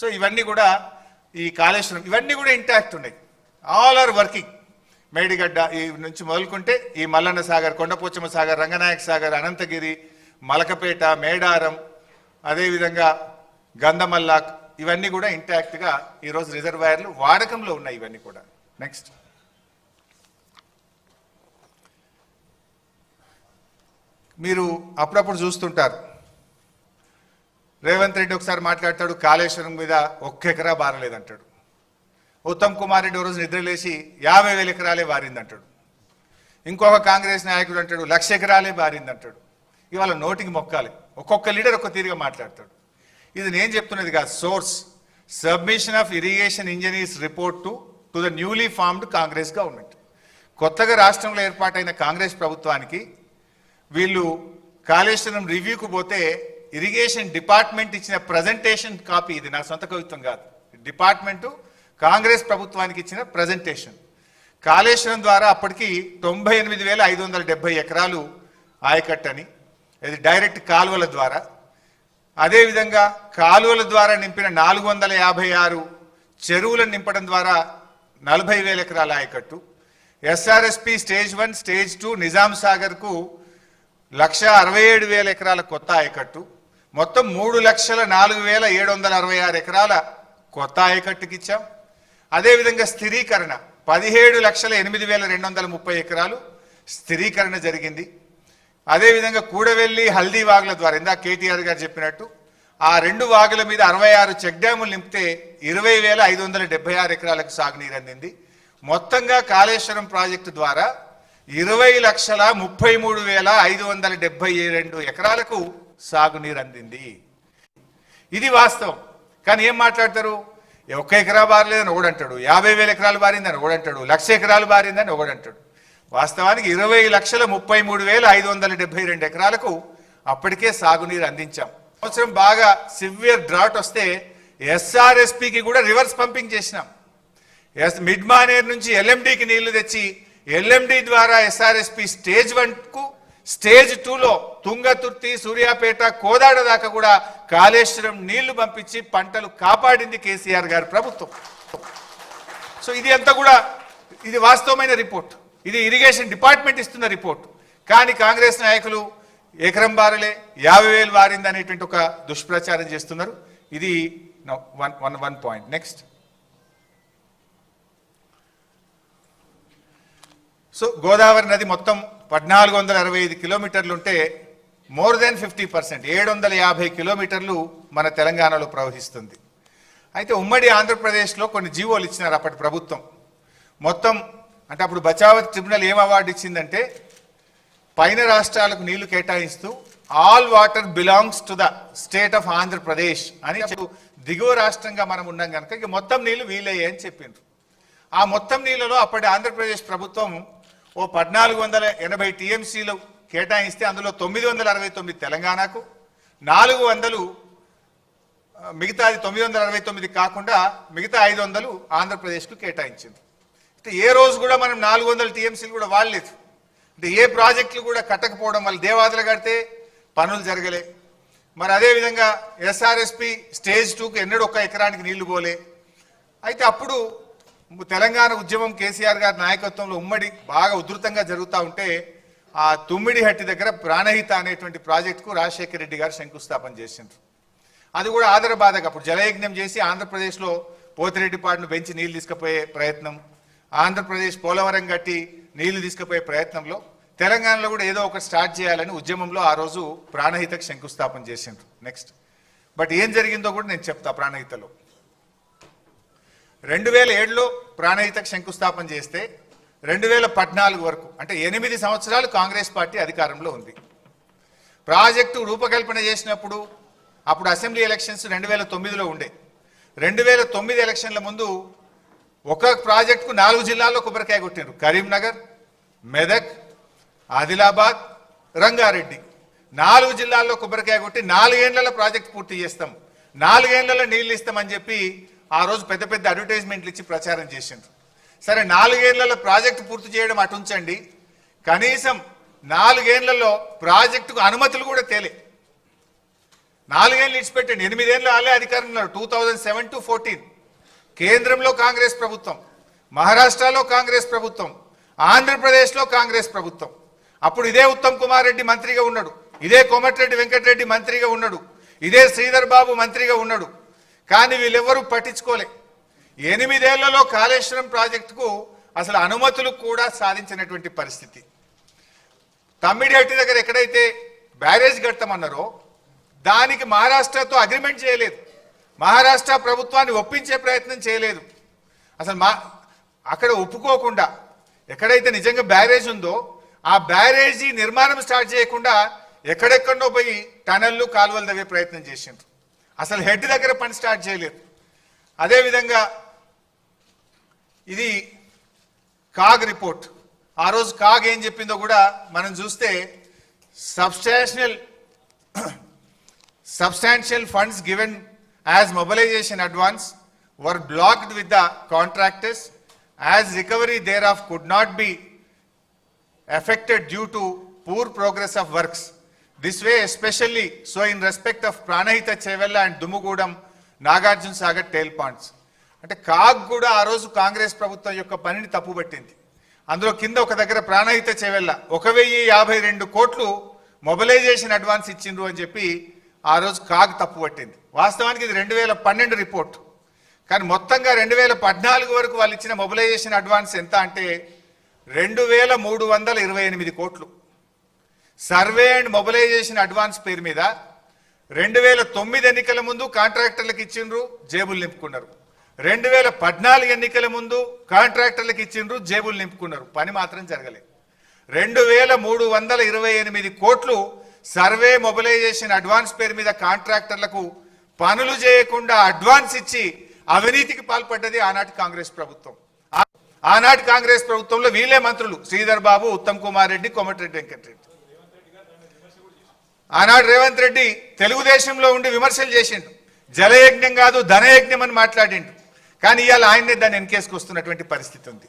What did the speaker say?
So ఇవన్నీ కూడా ఈ కాళేశ్వరం ఇవన్నీ కూడా ఇంటాక్ట్ ఉన్నాయి. All are working. మేడిగడ్డ ఈ నుంచి మొదలుకుంటే ఈ మల్లన్న సాగర్, కొండపోచమ్మ సాగర్, రంగనాయక సాగర్, అనంతగిరి, మలకపేట, మేడారం, అదేవిధంగా గంధమల్లాక్ ఇవన్నీ కూడా ఇంటాక్ట్గా ఈరోజు రిజర్వాయర్లు వాడకంలో ఉన్నాయి. ఇవన్నీ కూడా. నెక్స్ట్, మీరు అప్పుడప్పుడు చూస్తుంటారు, రేవంత్ రెడ్డి ఒకసారి మాట్లాడతాడు కాళేశ్వరం మీద 1 ఎకరా బారలేదంటాడు. ఉత్తమ్ కుమార్ రెడ్డి రోజు నిద్రలేసి 50,000 ఎకరాలే బారిందంటాడు. ఇంకొక కాంగ్రెస్ నాయకుడు అంటాడు 1,00,000 ఎకరాలే బారిందంటాడు. ఇవాళ నోటికి మొక్కాలి, ఒక్కొక్క లీడర్ ఒక్క తీరుగా మాట్లాడతాడు. ఇది నేను చెప్తున్నది కాదు. Source submission of irrigation engineers report to the newly formed Congress government. కొత్తగా రాష్ట్రంలో ఏర్పాటైన కాంగ్రెస్ ప్రభుత్వానికి వీళ్ళు కాళేశ్వరం రివ్యూకు పోతే ఇరిగేషన్ డిపార్ట్మెంట్ ఇచ్చిన ప్రజెంటేషన్ కాపీ, ఇది నా సొంత కవిత్వం కాదు, డిపార్ట్మెంటు కాంగ్రెస్ ప్రభుత్వానికి ఇచ్చిన ప్రజెంటేషన్. కాళేశ్వరం ద్వారా అప్పటికి 98,570 ఎకరాలు ఆయకట్టని, ఇది డైరెక్ట్ కాలువల ద్వారా. అదేవిధంగా కాలువల ద్వారా నింపిన 456 చెరువులను నింపడం ద్వారా 40,000 ఎకరాల ఆయకట్టు. ఎస్ఆర్ఎస్పి స్టేజ్ 1, స్టేజ్ 2 నిజాం సాగర్కు 1,67,000 ఎకరాల కొత్త ఆయకట్టు. మొత్తం 3,04,766 ఎకరాల కొత్త ఆయకట్టుకి ఇచ్చాం. అదేవిధంగా స్థిరీకరణ 17,08,230 ఎకరాలు స్థిరీకరణ జరిగింది. అదేవిధంగా కూడవెల్లి, హల్దీ వాగుల ద్వారా ఇందాక కేటీఆర్ గారు చెప్పినట్టు ఆ 2 వాగుల మీద 66 చెక్ డ్యాములు నింపితే 20,576 ఎకరాలకు సాగునీరు అందింది. మొత్తంగా కాళేశ్వరం ప్రాజెక్టు ద్వారా 20,33,572 ఎకరాలకు సాగునీరు అందింది. ఇది వాస్తవం. కానీ ఏం మాట్లాడతారు? 1 ఎకరా బారలేదని ఒకడంటాడు, 50,000 ఎకరాలు బారిందని ఒకడంటాడు, 1,00,000 ఎకరాలు బారిందని ఒకడంటాడు. వాస్తవానికి 20,33,572 ఎకరాలకు అప్పటికే సాగునీరు అందించాం. సంవత్సరం బాగా సివియర్ డ్రాట్ వస్తే ఎస్ఆర్ఎస్పికి కూడా రివర్స్ పంపింగ్ చేసినాం. మిడ్ మానేర్ నుంచి ఎల్ఎండికి నీళ్లు తెచ్చి ఎల్ఎండి ద్వారా ఎస్ఆర్ఎస్పి స్టేజ్ 1కు, స్టేజ్ 2లో తుంగతుర్తి, సూర్యాపేట, కోదాడ దాకా కూడా కాళేశ్వరం నీళ్లు పంపించి పంటలు కాపాడింది కేసీఆర్ గారి ప్రభుత్వం. సో ఇది అంతా కూడా ఇది వాస్తవమైన రిపోర్ట్. ఇది ఇరిగేషన్ డిపార్ట్మెంట్ ఇస్తున్న రిపోర్ట్. కానీ కాంగ్రెస్ నాయకులు ఎకరం బారలే 50,000 బారింది అనేటువంటి ఒక దుష్ప్రచారం చేస్తున్నారు. ఇది one point. Next, so Godavari నది మొత్తం 1,465 కిలోమీటర్లు ఉంటే మోర్ దెన్ 50%, 750 కిలోమీటర్లు మన తెలంగాణలో ప్రవహిస్తుంది. అయితే ఉమ్మడి ఆంధ్రప్రదేశ్లో కొన్ని జీవోలు ఇచ్చినారు అప్పటి ప్రభుత్వం. మొత్తం అంటే అప్పుడు బచావత్ ట్రిబ్యునల్ ఏం అవార్డు ఇచ్చిందంటే, పైన రాష్ట్రాలకు నీళ్లు కేటాయిస్తూ all water belongs to the state of Andhra Pradesh అని దిగువ రాష్ట్రంగా మనం ఉన్నాం కనుక ఇక మొత్తం నీళ్లు వీలయ్యాయి అని చెప్పిండ్రు. ఆ మొత్తం నీళ్ళలో అప్పటి ఆంధ్రప్రదేశ్ ప్రభుత్వం 1,480 టీఎంసీలు కేటాయిస్తే అందులో 969 తెలంగాణకు, 400 మిగతాది 969 కాకుండా మిగతా 500 ఆంధ్రప్రదేశ్కు కేటాయించింది. అంటే ఏ రోజు కూడా మనం 400 టీఎంసీలు కూడా వాడలేదు. అంటే ఏ ప్రాజెక్టులు కూడా కట్టకపోవడం వల్ల దేవాదులు కడితే పనులు జరగలే. మరి అదేవిధంగా ఎస్ఆర్ఎస్పి స్టేజ్ 2కు ఎన్నడూ 1 ఎకరానికి నీళ్లు పోలే. అయితే అప్పుడు తెలంగాణ ఉద్యమం కేసీఆర్ గారి నాయకత్వంలో ఉమ్మడి బాగా ఉధృతంగా జరుగుతూ ఉంటే ఆ తుమ్మిడిహట్టి దగ్గర ప్రాణహిత అనేటువంటి ప్రాజెక్టుకు రాజశేఖర రెడ్డి గారు శంకుస్థాపన చేసిండ్రు. అది కూడా ఆదరబాధగా అప్పుడు జలయజ్ఞం చేసి ఆంధ్రప్రదేశ్లో పోతిరెడ్డిపాడును పెంచి నీళ్లు తీసుకుపోయే ప్రయత్నం, ఆంధ్రప్రదేశ్ పోలవరం కట్టి నీళ్లు తీసుకుపోయే ప్రయత్నంలో తెలంగాణలో కూడా ఏదో ఒకటి స్టార్ట్ చేయాలని ఉద్యమంలో ఆ రోజు ప్రాణహితకు శంకుస్థాపన చేసిండ్రు. నెక్స్ట్, బట్ ఏం జరిగిందో కూడా నేను చెప్తా. ప్రాణహితలో 2007లో ప్రాణహితకు శంకుస్థాపన చేస్తే 2014 వరకు అంటే 8 సంవత్సరాలు కాంగ్రెస్ పార్టీ అధికారంలో ఉంది. ప్రాజెక్టు రూపకల్పన చేసినప్పుడు అప్పుడు అసెంబ్లీ ఎలక్షన్స్ 2009లో ఉండే. 2009 ఎలక్షన్ల ముందు ఒక ప్రాజెక్టుకు 4 జిల్లాల్లో కొబ్బరికాయ కొట్టినారు. కరీంనగర్, మెదక్, ఆదిలాబాద్, రంగారెడ్డి 4 జిల్లాల్లో కొబ్బరికాయ కొట్టి 4 ఏళ్లలో ప్రాజెక్ట్ పూర్తి చేస్తాం, 4 ఏళ్లలో నీళ్లు ఇస్తామని చెప్పి ఆ రోజు పెద్ద పెద్ద అడ్వర్టైజ్మెంట్లు ఇచ్చి ప్రచారం చేసిండ్రు. సరే 4 ఏళ్లలో ప్రాజెక్టు పూర్తి చేయడం అటుంచండి, కనీసం 4 ఏళ్లలో ప్రాజెక్టుకు అనుమతులు కూడా తేలే. 4 ఏళ్ళు ఇచ్చిపెట్టండి, 8 ఏళ్ళు వాళ్ళే అధికారంలో 2007 to 14 కేంద్రంలో కాంగ్రెస్ ప్రభుత్వం, మహారాష్ట్రలో కాంగ్రెస్ ప్రభుత్వం, ఆంధ్రప్రదేశ్లో కాంగ్రెస్ ప్రభుత్వం. అప్పుడు ఇదే ఉత్తమ్ కుమార్ రెడ్డి మంత్రిగా ఉన్నాడు, ఇదే కోమటిరెడ్డి వెంకటరెడ్డి మంత్రిగా ఉన్నాడు, ఇదే శ్రీధర్ బాబు మంత్రిగా ఉన్నాడు. కానీ వీళ్ళెవ్వరూ పట్టించుకోలే. 8 ఏళ్లలో కాళేశ్వరం ప్రాజెక్టుకు అసలు అనుమతులు కూడా సాధించినటువంటి పరిస్థితి. తమ్మిడిహట్టి దగ్గర ఎక్కడైతే బ్యారేజ్ కడతామన్నారో దానికి మహారాష్ట్రతో అగ్రిమెంట్ చేయలేదు, మహారాష్ట్ర ప్రభుత్వాన్ని ఒప్పించే ప్రయత్నం చేయలేదు. అసలు అక్కడ ఒప్పుకోకుండా ఎక్కడైతే నిజంగా బ్యారేజ్ ఉందో ఆ బ్యారేజీ నిర్మాణం స్టార్ట్ చేయకుండా ఎక్కడెక్కడో పోయి టనల్లు కాలువలు తవ్వే ప్రయత్నం చేసిండ్రు. అసలు హెడ్ దగ్గర పని స్టార్ట్ చేయలేదు. అదేవిధంగా ఇది కాగ్ రిపోర్ట్. ఆ రోజు కాగ్ ఏం చెప్పిందో కూడా మనం చూస్తే substantial funds given as mobilization advance were blocked with the contractors as recovery thereof could not be affected due to poor progress of works. This way especially so in respect of Pranahita Chevella and Dumugudam Nagarjuna Sagar tail ponds. అంటే CAG కూడా ఆ రోజు కాంగ్రెస్ ప్రభుత్వం యొక్క పనిని తప్పుపట్టింది. అందులో కింద ఒక దగ్గర ప్రాణహిత చెవెల్ల 1052 కోట్లు మొబిలైజేషన్ అడ్వాన్స్ ఇచ్చిండ్రు అని చెప్పి ఆ రోజు కాగ్ తప్పుపట్టింది. వాస్తవానికి ఇది 2012 రిపోర్ట్. కానీ మొత్తంగా 2014 వరకు వాళ్ళు ఇచ్చిన మొబిలైజేషన్ అడ్వాన్స్ ఎంత అంటే 2328 కోట్లు. సర్వే అండ్ మొబిలైజేషన్ అడ్వాన్స్ పేరు మీద 2009 ఎన్నికల ముందు కాంట్రాక్టర్లకు ఇచ్చిండ్రు, జేబులు నింపుకున్నారు. 2014 ఎన్నికల ముందు కాంట్రాక్టర్లకు ఇచ్చిండ్రు, జేబులు నింపుకున్నారు. పని మాత్రం జరగలేదు. 2328 కోట్లు సర్వే మొబిలైజేషన్ అడ్వాన్స్ పేరు మీద కాంట్రాక్టర్లకు పనులు చేయకుండా అడ్వాన్స్ ఇచ్చి అవినీతికి పాల్పడ్డది ఆనాటి కాంగ్రెస్ ప్రభుత్వం. ఆనాటి కాంగ్రెస్ ప్రభుత్వంలో వీళ్ళే మంత్రులు శ్రీధర్ బాబు, ఉత్తమ్ కుమార్ రెడ్డి, కోమటిరెడ్డి వెంకటరెడ్డి. ఆనాడు రేవంత్ రెడ్డి తెలుగుదేశంలో ఉండి విమర్శలు చేసిండు, జలయజ్ఞం కాదు ధనయజ్ఞం అని మాట్లాడిండు. కానీ ఇవాళ ఆయన్నే దాన్ని ఎన్కేసుకొస్తున్నటువంటి పరిస్థితి ఉంది.